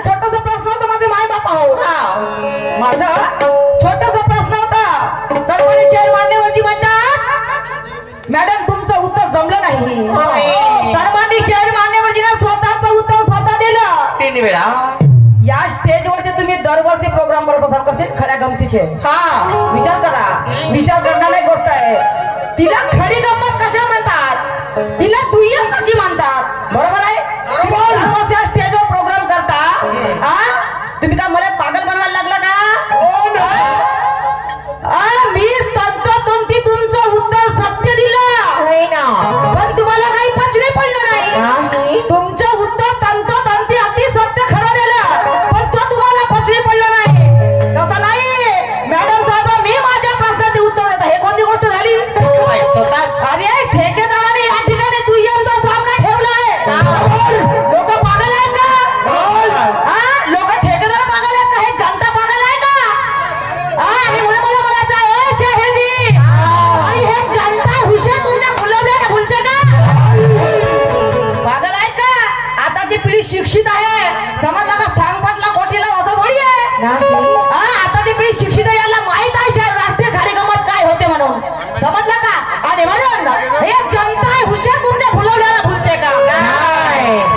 छोटासा प्रश्न होता माझे माय बापा हो. माझा छोटासा प्रश्न होता. सन्मानित चेअर मान्यवरजी म्हणतात मॅडम तुमचं उत्तर जमलं नाही. सन्मानित चेअर मान्यवरजीने स्वतःचं उत्तर स्वतः दिलं 3 वेळा. या स्टेजवरती तुम्ही दरवर्षी प्रोग्राम करत असाल कसे खड्या गमतीचे. विचार करा. विचार करण्याला एक गोष्ट आहे. तिला खडी गंमत कशा म्हणतात तिला दुय्यम कशी म्हणतात बरोबर आहे. दरवर्षी या स्टेजवर प्रोग्राम करता. तुम्ही का मला पागल बनवायला लागला का. मी तंतोतंती तुमचं उत्तर सत्य दिलं पण तुम्हाला काही पचले पडलं नाही. तुमचं उत्तर तंतोतंती अगदी सत्य खरं दिलं पण तो तुम्हाला पचले पडलं नाही. तसं नाही मॅडम साहेब मी माझ्या प्रश्नाचे उत्तर देतो. हे कोणती गोष्ट झाली. अरे ठेकेदाराने या ठिकाणी दुय्यमचा सामना ठेवलाय. लोक पागल आहेत का. लोक ठेकेदार पागल आहेत का. हे जनता पागल आहे का. आणि म्हणून मला म्हणायचं आहे शाहीरजी आणि हे जनता हुशार तुमच्या फुलवल्या भुलते का. पागल आहेत का. आताची पिढी शिक्षित आहे. समजला का. सांगपटला कोटीला असं थोडी आहे. आताची पिढी शिक्षित आहे. याला माहित आहे राष्ट्रीय खाडी गंमत काय होते म्हणून. समजला का. आणि म्हणून हे जनता आहे हुशार तुमच्या फुलवल्याला भुलते का.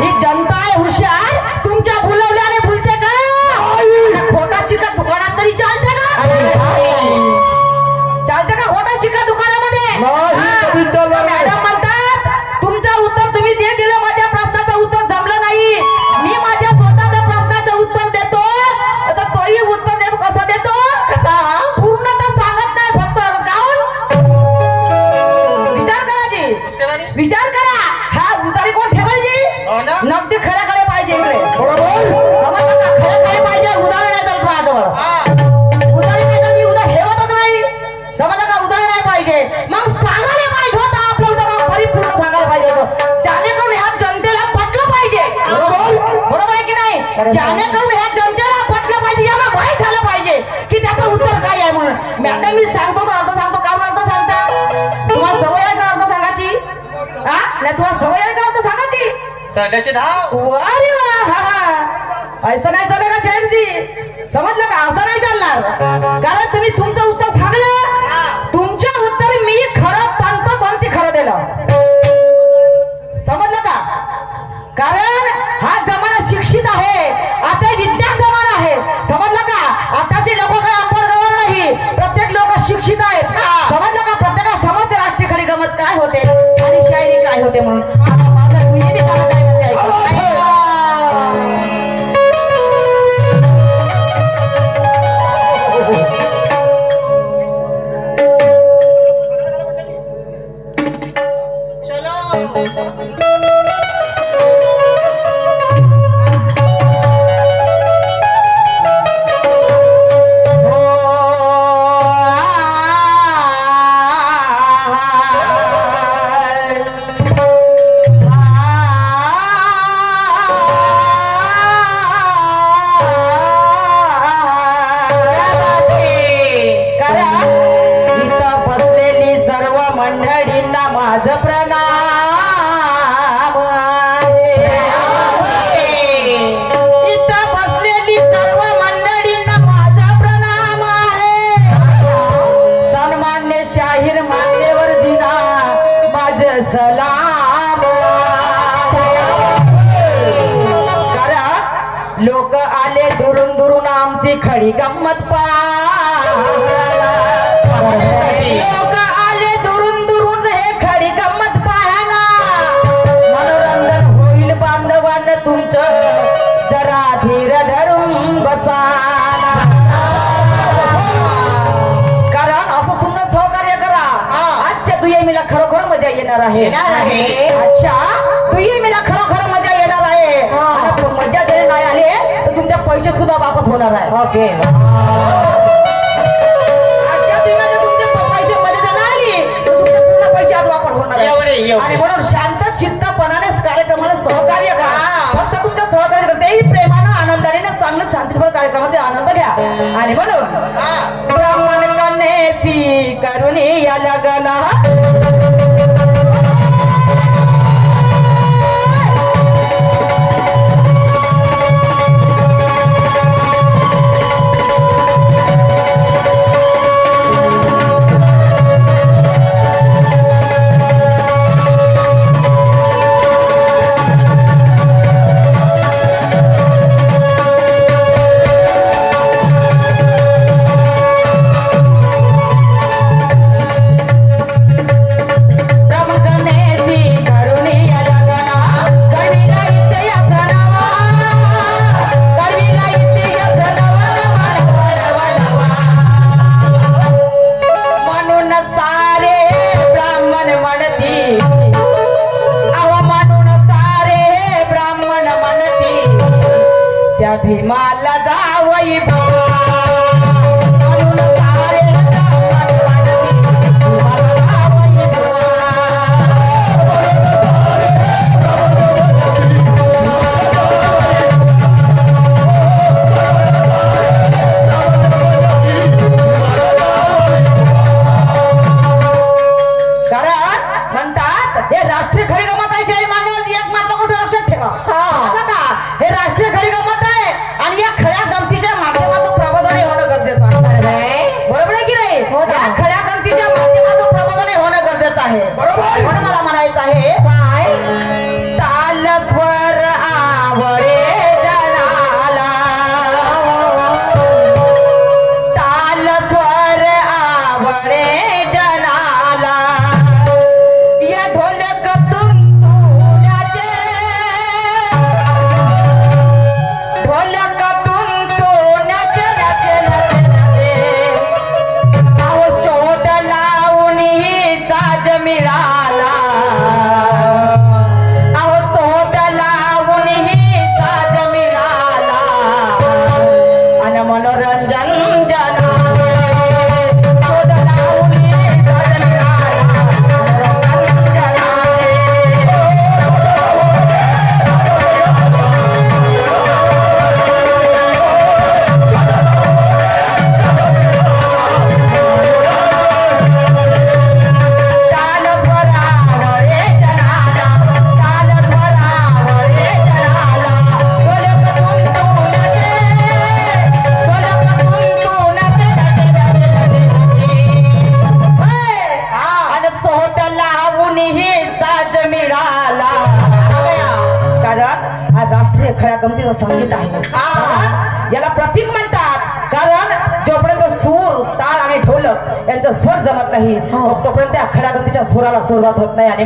ही जनता आहे हुशार तुमच्या फुलवल्याने भुलते का. खोटा शिका दुकानात तरी चालते का. चालते का खोटा शिका दुकानामध्ये. मॅडम म्हणतात तुमचं उत्तर तुम्ही जे दिलं माझ्या प्रश्नाचं उत्तर जमलं नाही. मी माझ्या स्वतःच्या प्रश्नाचं उत्तर देतो तर तोही उत्तर देतो. कसं देतो पूर्ण तर सांगत नाही फक्त गाऊन. विचार करा जी. विचार करा. हा उतारी कोण ठेवायची नगदी खऱ्याकडे पाहिजे इकडे. समजलं का. खऱ्याकडे पाहिजे. उदाहरण नाही चालत माझ्याजवळ. उदाहरण नाही तर मी उदाहरण ठेवतच नाही. समजलं का. उदाहरण नाही पाहिजे. मग सांगायला पाहिजे होतं आपलं उदाहरण परिपूर्ण सांगायला पाहिजे होतं जेणेकरून ह्या जनतेला पटलं पाहिजे. बरोबर आहे की नाही. जेणेकरून ह्या जनतेला पटलं पाहिजे. यांना माहीत झालं पाहिजे की त्याचं उत्तर काय आहे म्हणून. मॅडम मी सांगतो तर अर्थ सांगतो. का अर्थ सांगता. तुम्हाला सवय आहे का अर्थ सांगायची. नाही तुम्हाला सवय आहे का अर्थ सांगायची. सध्याचे धाव. अरे वा. असं नाही चाललं का शाहीरजी. समजलं का. असं नाही चालणार. कारण तुम्ही तुमचं उत्तर सांगलं. तुमच्या उत्तर मी खरं तंतोतंती खरं दिलं. समजलं का. कारण हा जमाना शिक्षित आहे. आता विज्ञान जमाना आहे. समजलं का. आताचे लोक काय अनपढ गवर नाही. प्रत्येक लोक शिक्षित आहेत. समजलं का. प्रत्येकाला समजते राष्ट्रीय खडी गंमत काय होते आणि शायरी काय होते म्हणून. आता माझा तुझी बी काय म्हणते ऐका. सलाम. लोक आले दुरून दुरून आमची खडी गंमत पाहायला. लोक आले दुरून दुरून हे खडी गंमत पाहायला. मनोरंजन होईल बांधवान तुमचं जरा धीर धरून बसाना. कारण असं सुंदर सहकार्य करा. आजच्या दुय्यमीला खरोखर मजा येणार आहे. अच्छा दुय्यमीला खरोखर मजा येणार आहे. मजा जरी नाही आले तर तुमच्या पैसे सुद्धा वापस होणार आहे. ओके. आजच्या दिवशी तुमचे पैसे मध्ये जर नाही आली तर तुमचे पूर्ण पैसे आज वापर होणार आहे. आणि म्हणून शांत चित्तपणाने कार्यक्रमाला सहकार्य करा. फक्त तुमच्या सहकार्य करते प्रेमानं आनंदाने चांगलं शांतीपूर्ण कार्यक्रमाचे आनंद घ्या. आणि म्हणून ब्राह्मण कन्येची करुणी या लग्न भीमाला जावई गमतीचं संगीत आहे याला प्रतीक म्हणतात कारण जोपर्यंत सूर ताल आणि ढोलक यांचा स्वर जमत नाही तोपर्यंत त्या खड्या गमतीच्या सुराला सुरुवात होत नाही आणि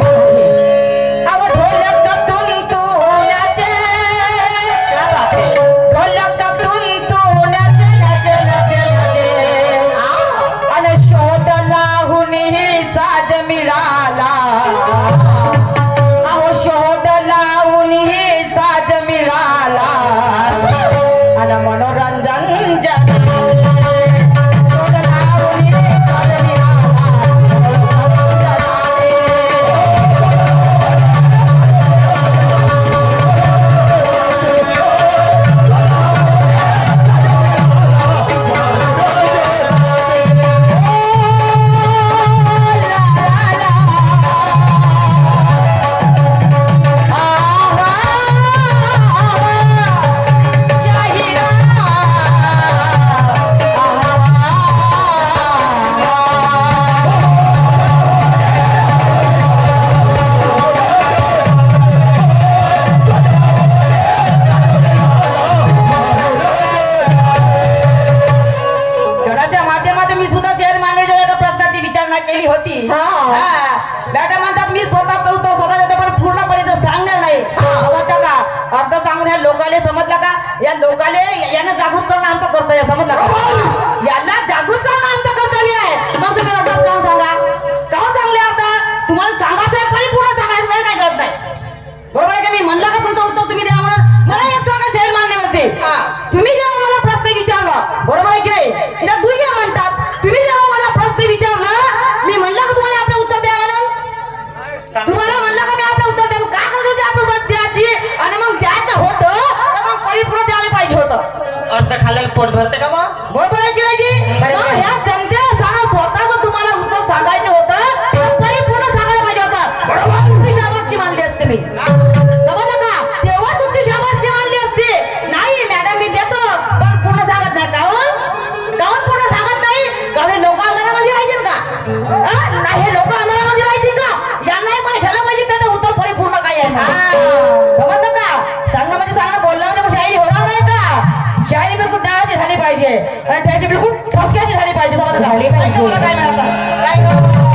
या लोकाले यांना जागृत करणं आमचं कर्तव्य समजलं का यांना जागृत करणं आमचं कर्तव्य आहे मग तुम्ही अर्धात काहून सांगा काहून चांगले अर्धा तुम्हाला सांगायचं परिपूर्ण सांगायचं नाही काय करत नाही बरोबर आहे का मी म्हणलं का तुमचं उत्तर तुम्ही द्या म्हणून मला एक सांगा शहर मान्य होते तुम्ही जेव्हा मला प्रश्न विचारला बरोबर आहे की नाही याला दुय्या म्हणतात तुम्ही जेव्हा मला प्रश्न विचारला मी म्हणलं का तुम्हाला आपलं उत्तर द्या म्हणून तुम्हाला म्हणलं का मी आपलं उत्तर द्या काय करत होते आपलं उत्तर द्यायची आणि मग द्यायचं होतं परिपूर्ण द्यायला पाहिजे होतं अर्ध खाल्ल्याला पोट भरते का बा बरोबर आहे की नाही ह्या जनतेला सांगा स्वतःच तुम्हाला उत्तर सांगायचं होतं तर परिपूर्ण सांगायला पाहिजे होतं बरोबर तुमची शाबासकी मानली असते मी समजलं का तेव्हा तुमची शाबासकी मानली असते नाही मॅडम मी देतो पण पूर्ण सांगत नाही काहून पूर्ण सांगत नाही कारण लोक अंधारामध्ये राहतील का नाही हे लोक अंधारामध्ये राहतील का यांनाही माहिती झालं पाहिजे त्याचं उत्तर परिपूर्ण काय आहे समजलं का सांगणं म्हणजे सांगणं बोलणं म्हणजे शायरी होणार नाही का शायरी बिलकुल डाळाची झाली पाहिजे आणि त्याची बिलकुल ठसक्याची झाली पाहिजे समजलं झाली पाहिजे काय म्हणतात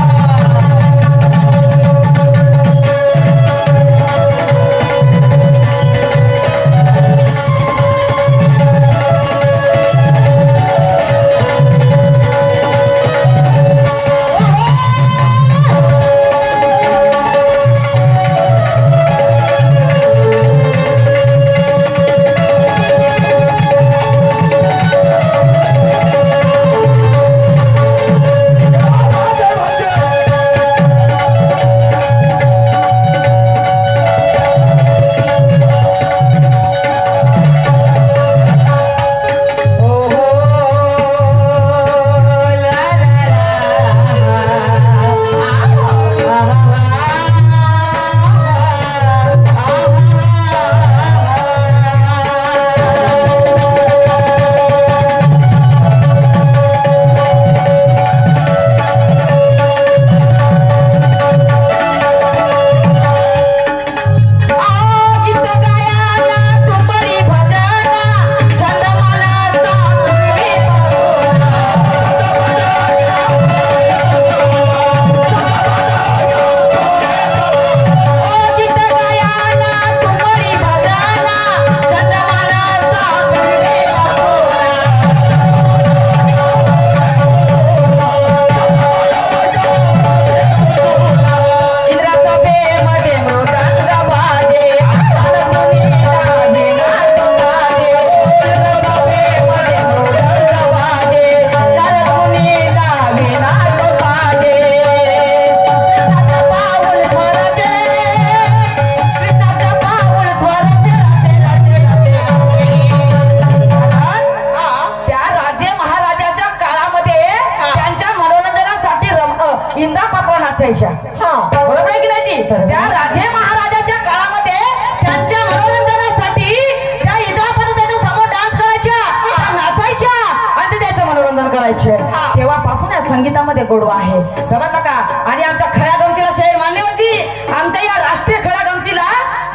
बोलायचे तेव्हापासून या संगीतामध्ये गोडवा आहे, समजलं का? आणि आमच्या खऱ्या गमतीला शाहीर मान्यवरची, आमच्या या राष्ट्रीय खऱ्या गमतीला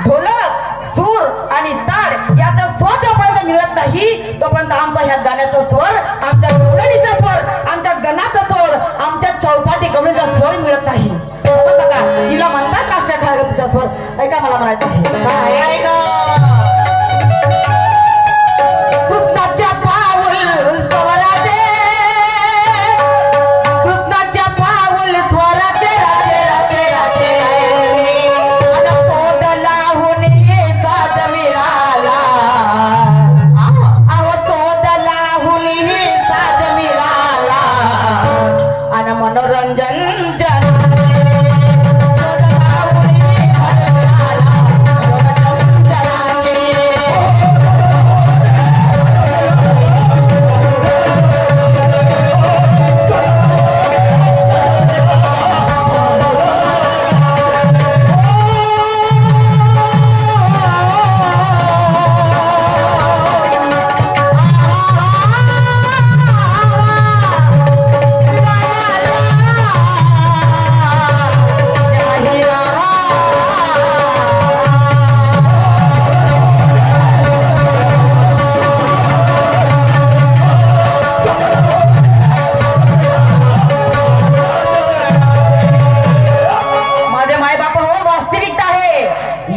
ढोलक, सूर आणि ताड याचा स्वर जोपर्यंत मिळत नाही तोपर्यंत आमचा ह्या गाण्याचा स्वर, आमच्या ढोलणीचा स्वर, आमच्या गणाचा स्वर, आमच्या चौपाटी गमणीचा स्वर मिळत नाही, समजलं का? तिला म्हणतात राष्ट्रीय खऱ्या गमतीचा स्वर. ऐका मला म्हणायचं आहे, कृष्णाच्या पाऊल स्वराचे, कृष्णाच्या पाऊल स्वराचे राचे राचे राचे, आणि शोध लावून हे साज मिळाला, अहो शोध लावून हे साज मिळाला, आणि मनोरंजन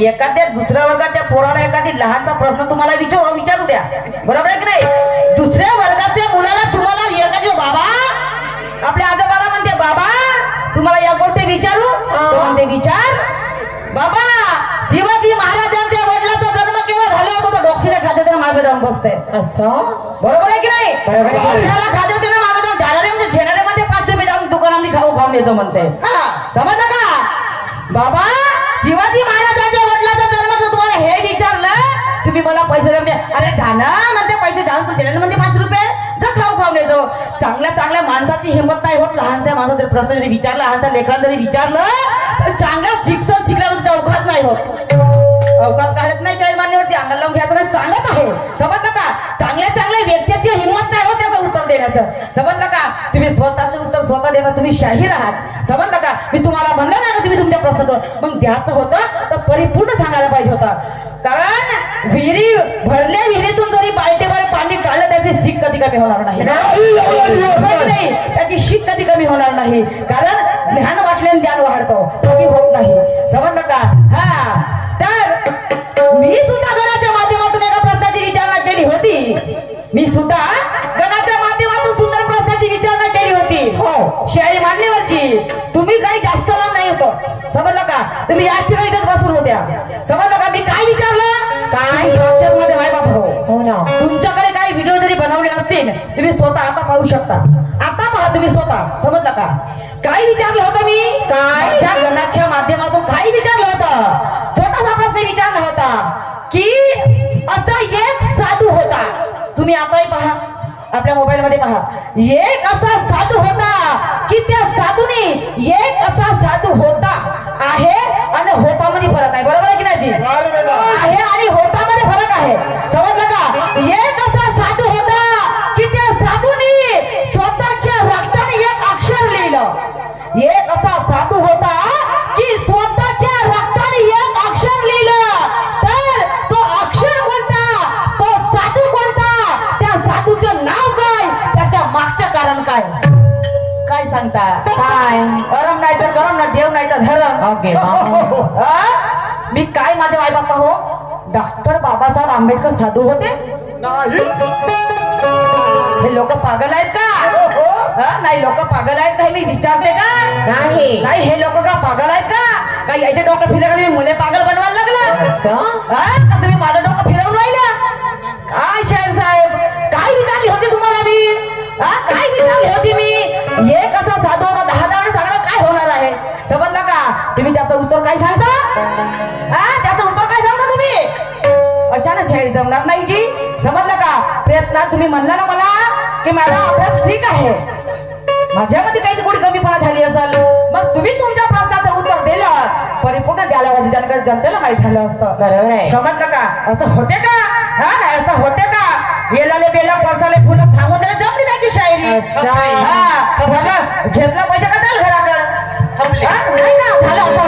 एखाद्या दुसऱ्या वर्गाच्या पोराला एखादी लहानचा प्रश्न तुम्हाला विचारू द्या, बरोबर आहे की नाही? दुसऱ्या वर्गाच्या मुलाला तुम्हाला एखादे बाबा, आपल्या आजोबाला म्हणते बाबा तुम्हाला या गोष्टी विचारू, तो म्हणते विचार. बाबा शिवाजी महाराजांच्या वडिलांचा जन्म केव्हा झाला होता? तो डॉक्टरच्या खात्यात मागे जाऊन बसते, असं बरोबर आहे की नाही? खात्यात मागे जाऊन झाडाले म्हणजे घेणाऱ्यामध्ये 5 रुपये जाऊन दुकानामध्ये खाऊन येतो म्हणते, समजलं का? बाबा शिवाजी महाराजांच्या वडिलांचा जन्म जर तुम्हाला हे विचारलं, तुम्ही मला पैसे देऊन द्या. अरे जाणं म्हणते पैसे जाणून तू देणार म्हणते 5 रुपये जा खाऊन येतो. चांगल्या चांगल्या माणसाची हिंमत नाही होत. लहानच्या माणसाचा जर प्रश्न जरी विचारला, लहानच्या लेकरांना जरी विचारलं तर चांगल्या शिक्षण शिकल्यावर अवकात नाही होत, अवकात काढत नाही शाहीर मान्यवरची, अंगाला लावून घ्यायचं नाही सांगत आहे, समजलं का? चांगल्या चांगल्या व्यक्तीची हिंमत नाही होत त्याचं उत्तर देण्याचं, समजलं का? तुम्ही स्वतःचं उत्तर स्वतः देता, तुम्ही शाहीर आहात, समजलं का? मी तुम्हाला म्हणलं नाही का तुम्ही तुमच्या प्रश्नाचं मग द्यायचं होतं तर परिपूर्ण सांगायला पाहिजे होतं. कारण विहिरीतून जरी बाल्टीभर पाणी काढलं त्याची शीक कधी कमी होणार नाही, त्याची शीक कधी कमी होणार नाही. कारण ज्ञान वाटल्याने ज्ञान वाढतो, कमी होत नाही, समजलं का? हा, तर मी सुद्धा गणाच्या माध्यमातून एका प्रश्नाची विचारणा केली होती, मी सुद्धा गणाच्या माध्यमातून सुंदर प्रश्नाची विचारणा केली होती, हो शाहीर मान्यवरची. तुम्ही काही जास्त लांब नाही होतो, समजलं का? तुम्ही याच ठिकाणी इथेच बसून होत्या, समजलं का? मी काय विचारलं, काय साक्षात मध्ये माय बाप हो ना. तुमच्याकडे काही व्हिडिओ जरी बनवले असतील तुम्ही स्वतः आता पाहू शकता, आता पहा तुम्ही स्वतः, समजलं का? काय विचारलं होतं मी, काय गणाच्या माध्यमातून काय विचारलं होतं? छोटासा प्रश्न विचारला होता की असा एक साधू होता, तुम्ही आताही पहा आपल्या मोबाईल मध्ये पहा, एक असा साधू होता की त्या साधूने एक असा साधू होता आहे आणि होता मध्ये फरक आहे, बरोबर आहे की नाही? आहे आणि होता मध्ये फरक आहे, समजलं का? एक असा साधू होता की त्या साधूने स्वतःच्या रक्ताने एक अक्षर लिहिलं, एक असा साधू होता की स्वतःच्या रक्ताने एक अक्षर लिहिलं, तर तो अक्षर कोणता, तो साधू कोणता, त्या साधूचं नाव काय, त्याच्या मागचं कारण काय, काय सांगता? काय अरम नाही तर करम ना, देव नाही तर धरम. मी काय माझ्या आई बापा हो, डॉक्टर बाबासाहेब आंबेडकर साधू होते? हे लोक पागल आहेत का? नाही लोक पागल आहेत का? मी विचारते का? नाही नाही, हे लोक का पागल आहेत का? काही याचे डोकं फिरलं का? तुम्ही मुले पागल बनवायला लागला, तुम्ही माझं डोकं फिरवून राहिला काय? शाहीर साहेब काय विचारली होती तुम्हाला मी, काय विचारली होती मी? एक असा साधू होता, 10 सांगला काय होणार आहे, समजलं का? तुम्ही त्याचं उत्तर काय सांगता? त्याचं उत्तर काय सांगता तुम्ही? अचानक शाहीर जमणार नाही जी, समजलं का? प्रयत्नात तुम्ही म्हणला ना मला की मॅडम अभ्यास ठीक आहे, माझ्यामध्ये काही कुठे कमीपणा झाली असेल, मग तुम्ही तुमच्या प्रश्नाचं उत्तर दिलं परिपूर्ण द्यायला पाहिजे, ज्याकडे जनतेला माहित झालं असतं, बरोबर आहे, समजलं का? असं होते का? नाही असं होते का? येलाले बेला परसाले फुलं सांगून जमली त्याची शायरी हा, झालं घेतला पैसे का चाल घराकडे थपले नाही का झालं असं